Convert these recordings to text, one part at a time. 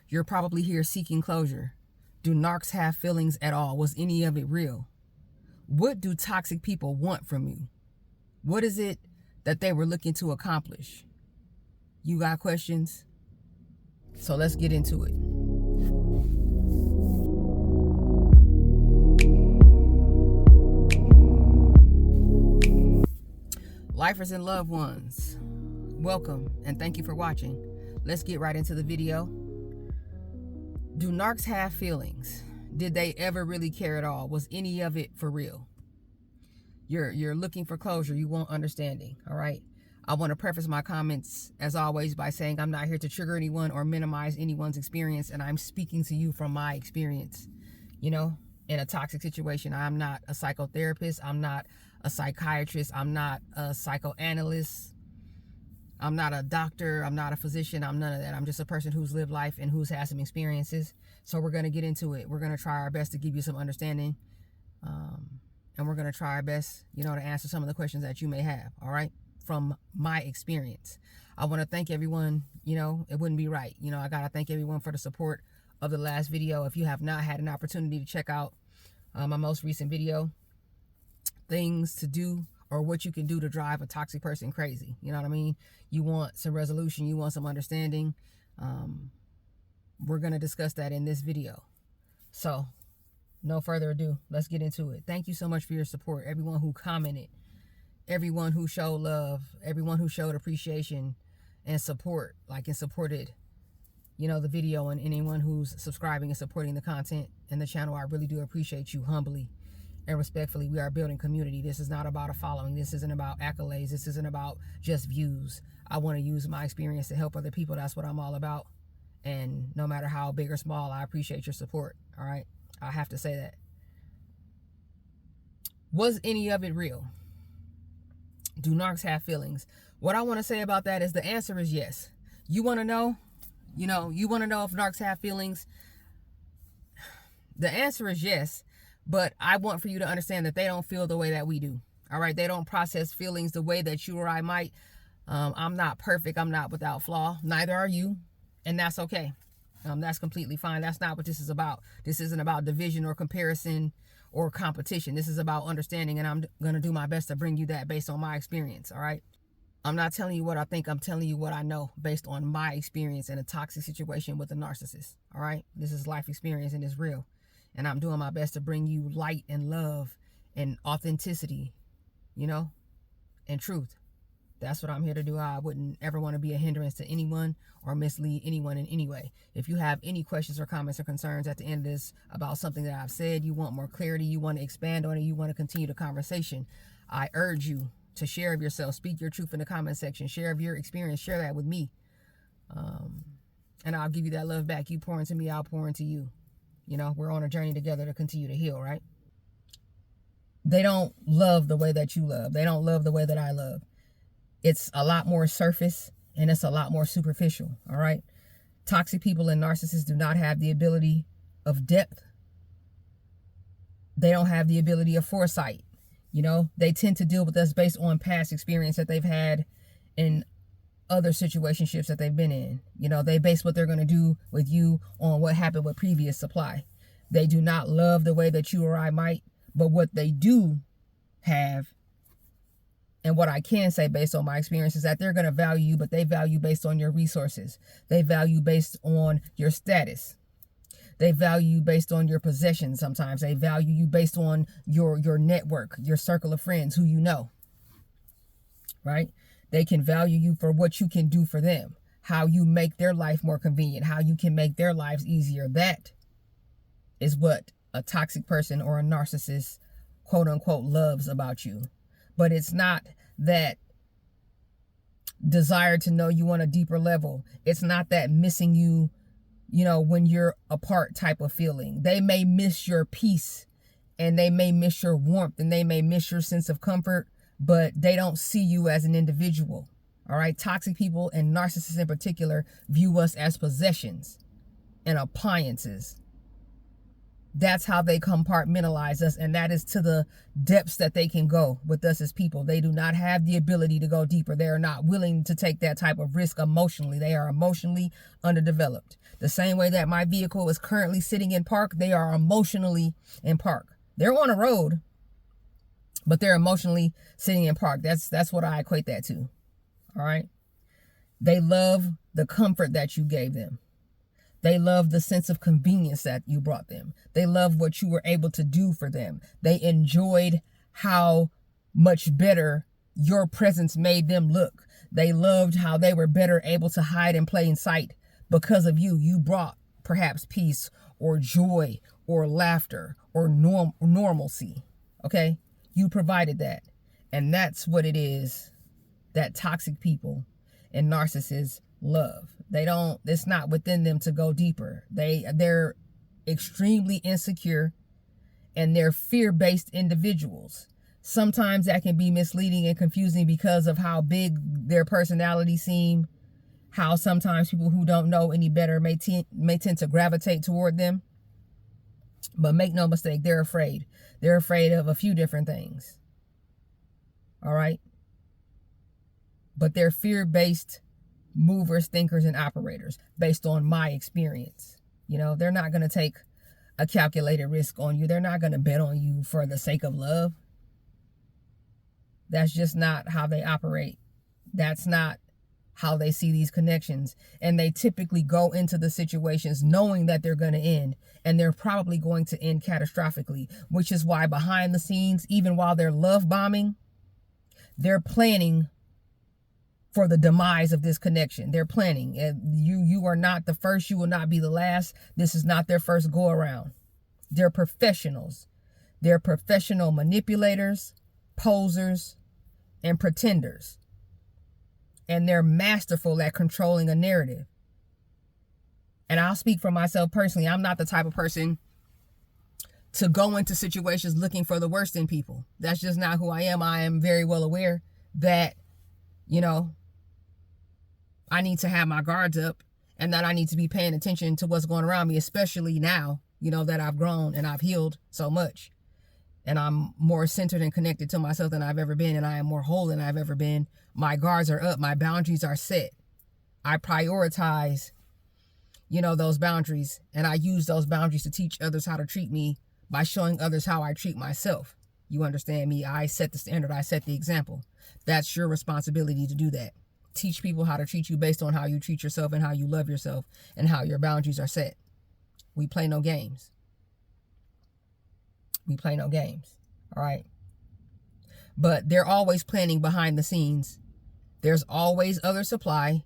You're probably here seeking closure. Do narcs have feelings at all? Was any of it real? What do toxic people want from you? What is it that they were looking to accomplish? You got questions? So let's get into it. Lifers and loved ones, welcome and thank you for watching. Let's get right into the video. Do narcs have feelings? Did they ever really care at all? Was any of it for real? You're looking for closure. You want understanding, all right? I want to preface my comments, as always, by saying I'm not here to trigger anyone or minimize anyone's experience, and I'm speaking to you from my experience. You know, in a toxic situation, I'm not a psychotherapist. I'm not a psychiatrist. I'm not a psychoanalyst. I'm not a doctor. I'm not a physician. I'm none of that. I'm just a person who's lived life and who's had some experiences. So we're going to get into it. We're going to try our best to give you some understanding. And we're going to try our best, you know, to answer some of the questions that you may have. All right. From my experience, I want to thank everyone. You know, it wouldn't be right. You know, I got to thank everyone for the support of the last video. If you have not had an opportunity to check out my most recent video, things to do or what you can do to drive a toxic person crazy. You know what I mean? You want some resolution. You want some understanding. We're going to discuss that in this video. So no further ado, let's get into it. Thank you so much for your support. Everyone who commented, everyone who showed love, everyone who showed appreciation and support, like and supported, you know, the video, and anyone who's subscribing and supporting the content and the channel. I really do appreciate you humbly and respectfully. We are building community. This is not about a following. This isn't about accolades. This isn't about just views. I want to use my experience to help other people. That's what I'm all about. And no matter how big or small, I appreciate your support. All right. I have to say that. Was any of it real? Do narcs have feelings? What I want to say about that is the answer is yes. You want to know? You know, you want to know if narcs have feelings? The answer is yes. But I want for you to understand that they don't feel the way that we do. All right. They don't process feelings the way that you or I might. I'm not perfect. I'm not without flaw. Neither are you. And that's okay. That's completely fine. That's not what this is about. This isn't about division or comparison or competition. This is about understanding. And I'm going to do my best to bring you that based on my experience. All right. I'm not telling you what I think. I'm telling you what I know based on my experience in a toxic situation with a narcissist. All right. This is life experience and it's real. And I'm doing my best to bring you light and love and authenticity, you know, and truth. That's what I'm here to do. I wouldn't ever want to be a hindrance to anyone or mislead anyone in any way. If you have any questions or comments or concerns at the end of this about something that I've said, you want more clarity, you want to expand on it, you want to continue the conversation, I urge you to share of yourself, speak your truth in the comment section, share of your experience, share that with me. And I'll give you that love back. You pour into me, I'll pour into you. You know, we're on a journey together to continue to heal, right? They don't love the way that you love. They don't love the way that I love. It's a lot more surface and it's a lot more superficial, all right? Toxic people and narcissists do not have the ability of depth. They don't have the ability of foresight. You know, they tend to deal with us based on past experience that they've had in other situationships that they've been in. You know, they base what they're going to do with you on what happened with previous supply. They do not love the way that you or I might, but what they do have, and what I can say based on my experience, is that they're going to value you, but they value based on your resources. They value based on your status. They value you based on your possessions. Sometimes they value you based on your network, your circle of friends who you know, right? They can value you for what you can do for them, how you make their life more convenient, how you can make their lives easier. That is what a toxic person or a narcissist, quote unquote, loves about you. But it's not that desire to know you on a deeper level. It's not that missing you, you know, when you're apart type of feeling. They may miss your peace and they may miss your warmth and they may miss your sense of comfort, but they don't see you as an individual. All right. Toxic people and narcissists in particular view us as possessions and appliances. That's how they compartmentalize us, and that is to the depths that they can go with us as people. They do not have the ability to go deeper. They are not willing to take that type of risk emotionally. They are emotionally underdeveloped. The same way that my vehicle is currently sitting in park, they are emotionally in park. They're on a road, but they're emotionally sitting in park. That's what I equate that to. All right. They love the comfort that you gave them. They love the sense of convenience that you brought them. They love what you were able to do for them. They enjoyed how much better your presence made them look. They loved how they were better able to hide in plain sight because of you. You brought perhaps peace or joy or laughter or normalcy. Okay? You provided that. And that's what it is that toxic people and narcissists love. It's not within them to go deeper. They're extremely insecure, and they're fear-based individuals. Sometimes that can be misleading and confusing because of how big their personalities seem, how sometimes people who don't know any better may tend to gravitate toward them. But make no mistake, they're afraid. They're afraid of a few different things. All right? But they're fear-based movers, thinkers, and operators based on my experience. You know, they're not going to take a calculated risk on you. They're not going to bet on you for the sake of love. That's just not how they operate. That's not how they see these connections. And they typically go into the situations knowing that they're going to end, and they're probably going to end catastrophically, which is why behind the scenes, even while they're love bombing, they're planning for the demise of this connection. They're planning. You are not the first. You will not be the last. This is not their first go around. They're professionals. They're professional manipulators, posers, and pretenders. And they're masterful at controlling a narrative. And I'll speak for myself personally. I'm not the type of person to go into situations looking for the worst in people. That's just not who I am. I am very well aware that, you know, I need to have my guards up, and that I need to be paying attention to what's going around me, especially now, you know, that I've grown and I've healed so much, and I'm more centered and connected to myself than I've ever been, and I am more whole than I've ever been. My guards are up. My boundaries are set. I prioritize, you know, those boundaries, and I use those boundaries to teach others how to treat me by showing others how I treat myself. You understand me? I set the standard. I set the example. That's your responsibility to do that. Teach people how to treat you based on how you treat yourself and how you love yourself and how your boundaries are set. We play no games. We play no games. All right. But they're always planning behind the scenes. There's always other supply,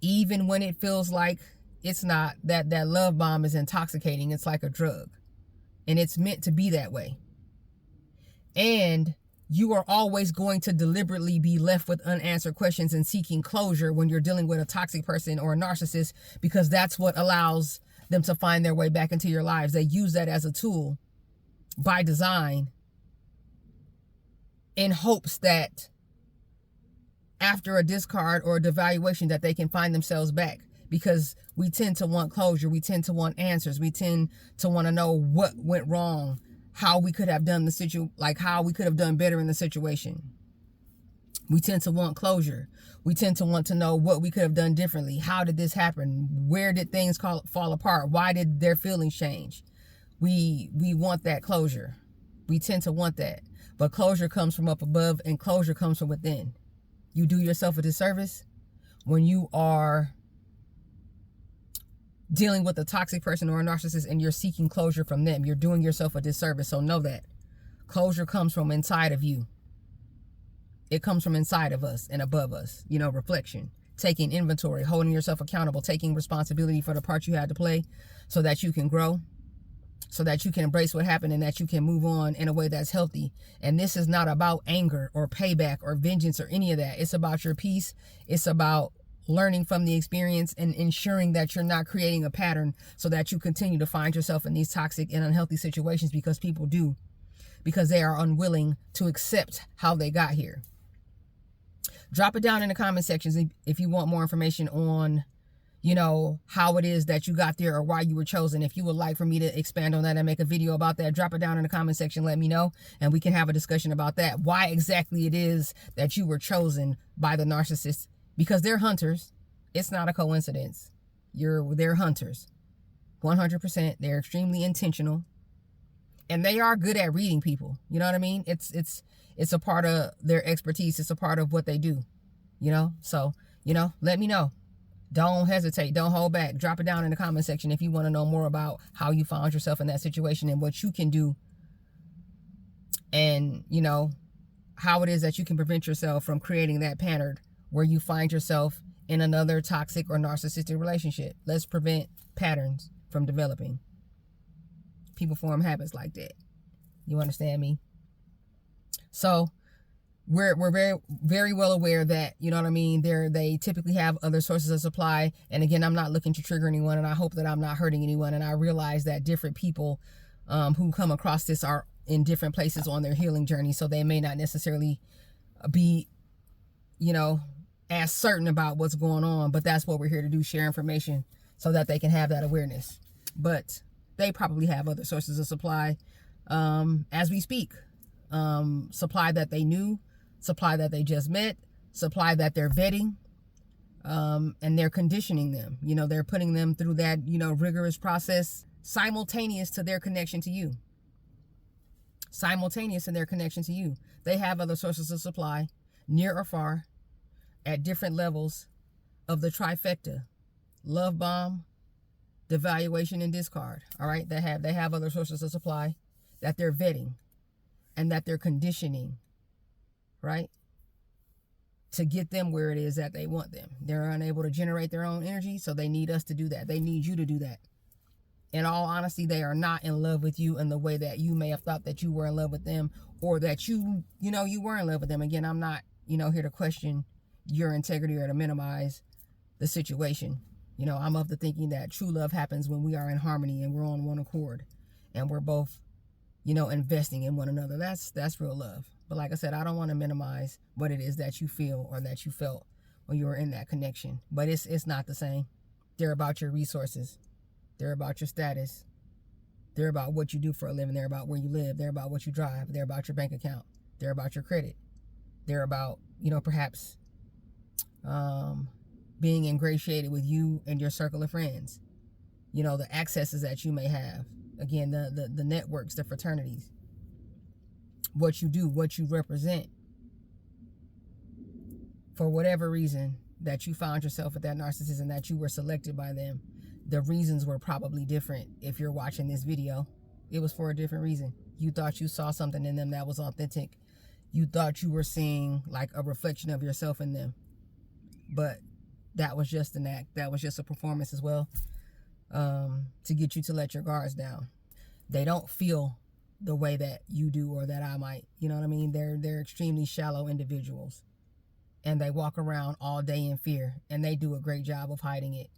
even when it feels like it's not. That love bomb is intoxicating. It's like a drug, and it's meant to be that way. And you are always going to deliberately be left with unanswered questions and seeking closure when you're dealing with a toxic person or a narcissist, because that's what allows them to find their way back into your lives. They use that as a tool by design, in hopes that after a discard or a devaluation that they can find themselves back, because we tend to want closure. We tend to want answers. We tend to want to know what went wrong, how we could have done how we could have done better in the situation. We tend to want closure. We tend to want to know what we could have done differently. How did this happen? Where did things fall apart? Why did their feelings change? We want that closure. We tend to want that. But closure comes from up above, and closure comes from within. You do yourself a disservice when you are dealing with a toxic person or a narcissist and you're seeking closure from them. You're doing yourself a disservice. So know that closure comes from inside of you. It comes from inside of us and above us. You know, reflection, taking inventory, holding yourself accountable, taking responsibility for the part you had to play so that you can grow, so that you can embrace what happened and that you can move on in a way that's healthy. And this is not about anger or payback or vengeance or any of that. It's about your peace. It's about learning from the experience and ensuring that you're not creating a pattern so that you continue to find yourself in these toxic and unhealthy situations, because people do, because they are unwilling to accept how they got here. Drop it down in the comment sections if you want more information on, you know, how it is that you got there or why you were chosen. If you would like for me to expand on that and make a video about that, drop it down in the comment section, let me know, and we can have a discussion about that. Why exactly it is that you were chosen by the narcissist, because they're hunters. It's not a coincidence. They're hunters. 100%. They're extremely intentional. And they are good at reading people. You know what I mean? It's a part of their expertise. It's a part of what they do. You know? So, you know, let me know. Don't hesitate. Don't hold back. Drop it down in the comment section if you want to know more about how you found yourself in that situation and what you can do. And, you know, how it is that you can prevent yourself from creating that pattern where you find yourself in another toxic or narcissistic relationship. Let's prevent patterns from developing. People form habits like that. You understand me? So we're very, very well aware that, you know what I mean, they typically have other sources of supply. And again, I'm not looking to trigger anyone, and I hope that I'm not hurting anyone. And I realize that different people who come across this are in different places on their healing journey. So they may not necessarily be, you know, as certain about what's going on. But that's what we're here to do, share information so that they can have that awareness. But they probably have other sources of supply as we speak. Supply that they knew, supply that they just met, supply that they're vetting, and they're conditioning them. You know, they're putting them through that, you know, rigorous process simultaneous to their connection to you. Simultaneous in their connection to you. They have other sources of supply, near or far, at different levels of the trifecta: love bomb, devaluation, and discard. All right, they have other sources of supply that they're vetting and that they're conditioning, right, to get them where it is that they want them. They're unable to generate their own energy, so they need us to do that. They need you to do that. In all honesty, they are not in love with you in the way that you may have thought that you were in love with them, or that you were in love with them. Again, I'm not, here to question your integrity or to minimize the situation. I'm of the thinking that true love happens when we are in harmony and we're on one accord and we're both, investing in one another. That's real love. But like I said, I don't want to minimize what it is that you feel or that you felt when you were in that connection. But it's not the same. They're about your resources. They're about your status. They're about what you do for a living. They're about where you live. They're about what you drive. They're about your bank account. They're about your credit. They're about, perhaps being ingratiated with you and your circle of friends. The accesses that you may have. Again, the networks, the fraternities. What you do, what you represent. For whatever reason that you found yourself with that narcissist and that you were selected by them, the reasons were probably different. If you're watching this video, it was for a different reason. You thought you saw something in them that was authentic. You thought you were seeing like a reflection of yourself in them. But that was just an act. That was just a performance as well, to get you to let your guards down. They don't feel the way that you do or that I might. You know what I mean? They're extremely shallow individuals. And they walk around all day in fear. And they do a great job of hiding it.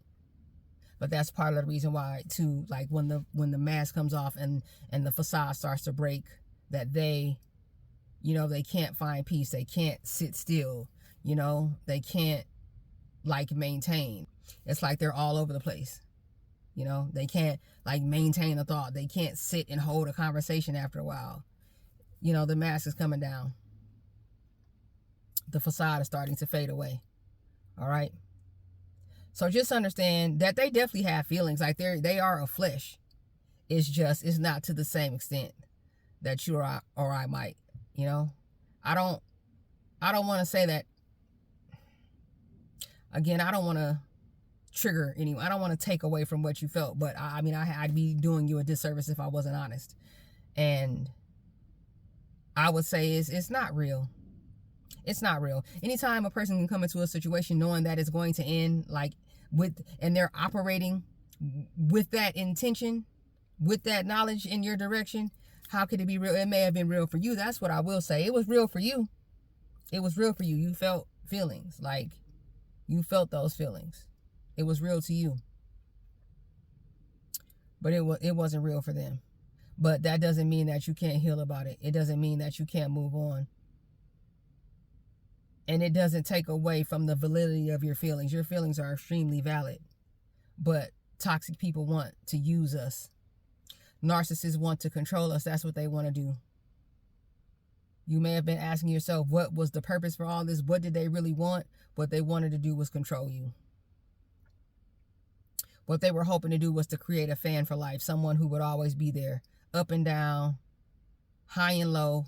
But that's part of the reason why, too, like when the mask comes off and the facade starts to break, that they can't find peace. They can't sit still. They can't maintain. It's like they're all over the place. They can't maintain a thought. They can't sit and hold a conversation after a while. The mask is coming down. The facade is starting to fade away. All right. So just understand that they definitely have feelings. Like they are a flesh. It's not to the same extent that you or I might. I don't want to say that. Again, I don't want to trigger anyone. I don't want to take away from what you felt. But I'd be doing you a disservice if I wasn't honest. And I would say it's not real. It's not real. Anytime a person can come into a situation knowing that it's going to end and they're operating with that intention, with that knowledge in your direction, how could it be real? It may have been real for you. That's what I will say. It was real for you. It was real for you. You felt feelings. You felt those feelings. It was real to you. But it wasn't real for them. But that doesn't mean that you can't heal about it. It doesn't mean that you can't move on. And it doesn't take away from the validity of your feelings. Your feelings are extremely valid. But toxic people want to use us. Narcissists want to control us. That's what they want to do. You may have been asking yourself, what was the purpose for all this? What did they really want? What they wanted to do was control you. What they were hoping to do was to create a fan for life, someone who would always be there, up and down, high and low,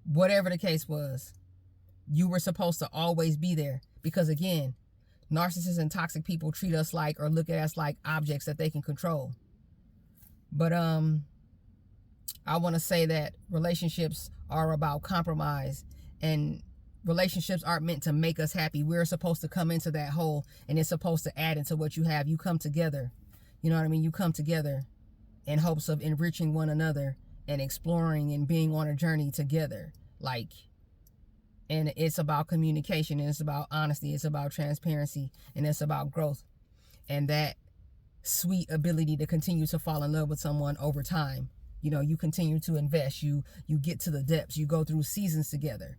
whatever the case was. You were supposed to always be there because, again, narcissists and toxic people treat us like, or look at us like, objects that they can control. But I want to say that relationships are about compromise, and relationships aren't meant to make us happy. We're supposed to come into that hole, and it's supposed to add into what you have. You come together. You know what I mean? You come together in hopes of enriching one another and exploring and being on a journey together. And it's about communication, and it's about honesty, it's about transparency, and it's about growth. And that sweet ability to continue to fall in love with someone over time. You continue to invest, you get to the depths, you go through seasons together,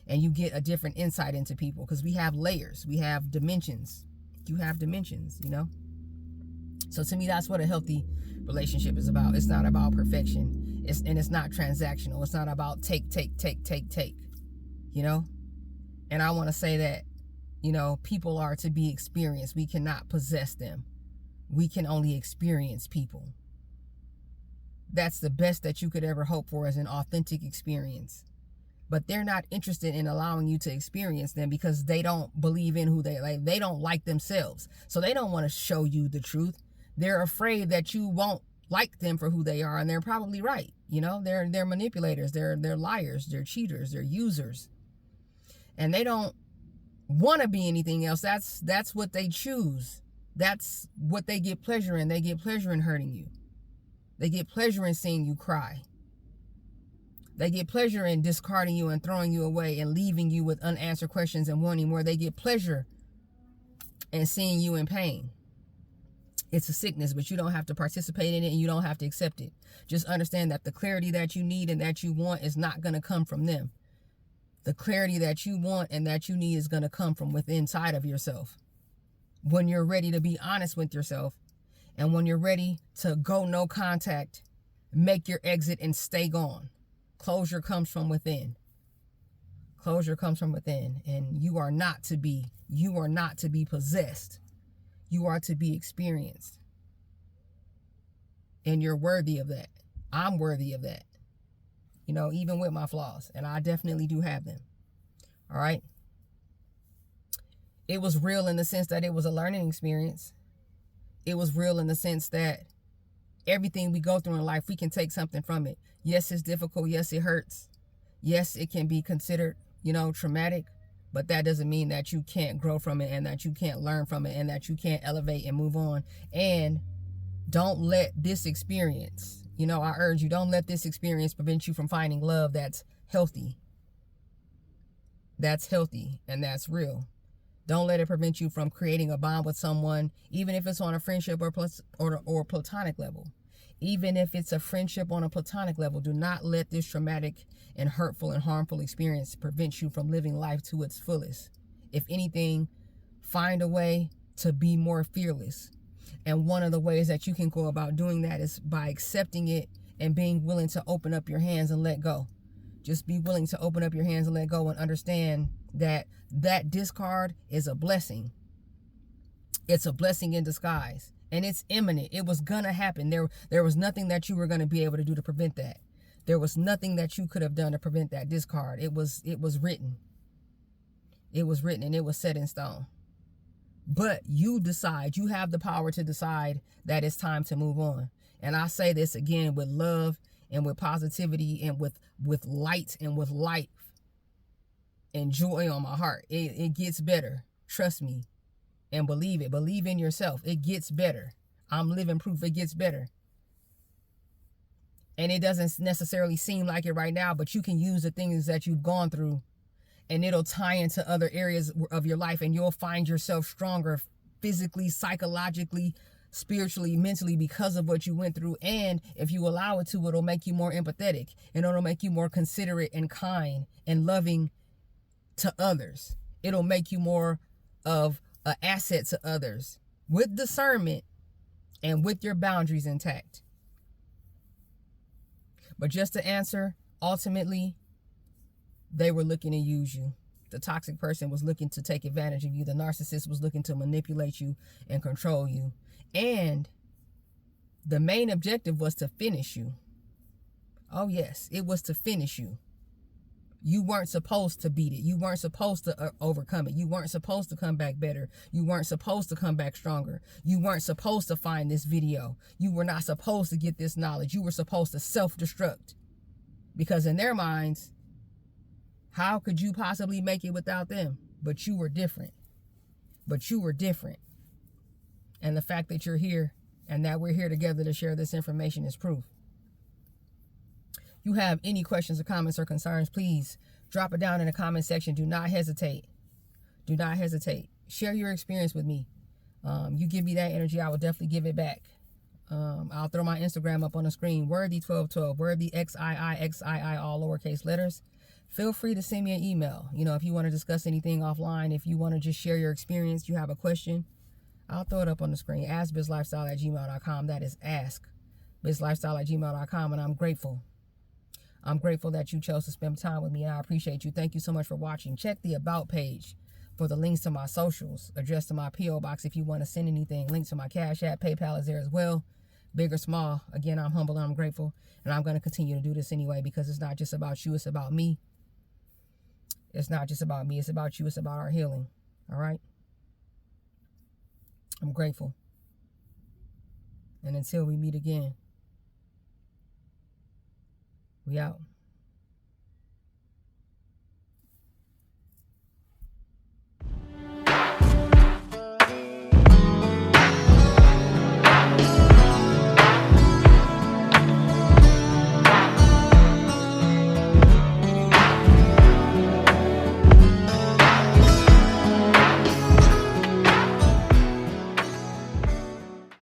and you get a different insight into people, because we have layers, we have dimensions. You have dimensions, So to me, that's what a healthy relationship is about. It's not about perfection. It's not transactional. It's not about take. And I want to say that, people are to be experienced. We cannot possess them. We can only experience people. That's the best that you could ever hope for, is an authentic experience. But they're not interested in allowing you to experience them because they don't believe in who they don't like themselves. So they don't want to show you the truth. They're afraid that you won't like them for who they are, and they're probably right. They're manipulators, they're liars, they're cheaters, they're users. And they don't want to be anything else. That's what they choose. That's what they get pleasure in. They get pleasure in hurting you. They get pleasure in seeing you cry. They get pleasure in discarding you and throwing you away and leaving you with unanswered questions and wanting more. They get pleasure in seeing you in pain. It's a sickness, but you don't have to participate in it, and you don't have to accept it. Just understand that the clarity that you need and that you want is not going to come from them. The clarity that you want and that you need is going to come from within inside of yourself. When you're ready to be honest with yourself, and when you're ready to go no contact, make your exit and stay gone. Closure comes from within. Closure comes from within. And you are not to be possessed. You are to be experienced. And you're worthy of that. I'm worthy of that. Even with my flaws. And I definitely do have them. All right. It was real in the sense that it was a learning experience. It was real in the sense that everything we go through in life, we can take something from it. Yes, it's difficult. Yes, it hurts. Yes, it can be considered, traumatic. But that doesn't mean that you can't grow from it, and that you can't learn from it, and that you can't elevate and move on. And don't let this experience, I urge you, don't let this experience prevent you from finding love that's healthy. That's healthy and that's real. Don't let it prevent you from creating a bond with someone, even if it's on a friendship or platonic level. Even if it's a friendship on a platonic level, do not let this traumatic and hurtful and harmful experience prevent you from living life to its fullest. If anything, find a way to be more fearless. And one of the ways that you can go about doing that is by accepting it and being willing to open up your hands and let go. Just be willing to open up your hands and let go, and understand that discard is a blessing. It's a blessing in disguise, and it's imminent. It was gonna happen. There was nothing that you were gonna be able to do to prevent that. There was nothing that you could have done to prevent that discard. It was written. It was written, and it was set in stone. But you decide. You have the power to decide that it's time to move on. And I say this again with love and with positivity and with light and with life and joy on my heart. It gets better. Trust me and believe it. Believe in yourself. It gets better. I'm living proof it gets better. And it doesn't necessarily seem like it right now, but you can use the things that you've gone through, and it'll tie into other areas of your life, and you'll find yourself stronger physically, psychologically, spiritually, mentally, because of what you went through. And if you allow it to, it'll make you more empathetic, and it'll make you more considerate and kind and loving to others. It'll make you more of an asset to others with discernment and with your boundaries intact. But just to answer, ultimately, they were looking to use you. The toxic person was looking to take advantage of you. The narcissist was looking to manipulate you and control you. And the main objective was to finish you. Oh yes, it was to finish you. You weren't supposed to beat it. You weren't supposed to overcome it. You weren't supposed to come back better. You weren't supposed to come back stronger. You weren't supposed to find this video. You were not supposed to get this knowledge. You were supposed to self-destruct. Because in their minds, how could you possibly make it without them? But you were different. But you were different. And the fact that you're here and that we're here together to share this information is proof. You have any questions or comments or concerns, please drop it down in the comment section. Do not hesitate. Do not hesitate. Share your experience with me. You give me that energy, I will definitely give it back. I'll throw my Instagram up on the screen. Worthy1212. Worthy XIIXII, all lowercase letters. Feel free to send me an email. You know, if you want to discuss anything offline, if you want to just share your experience, you have a question, I'll throw it up on the screen. AskBizLifestyle@gmail.com. That is AskBizLifestyle@gmail.com. And I'm grateful. I'm grateful that you chose to spend time with me, and I appreciate you. Thank you so much for watching. Check the About page for the links to my socials, address to my P.O. box if you want to send anything. Link to my Cash App, PayPal is there as well. Big or small. Again, I'm humble and I'm grateful, and I'm going to continue to do this anyway because it's not just about you, it's about me. It's not just about me, it's about you, it's about our healing. All right? I'm grateful. And until we meet again, we out.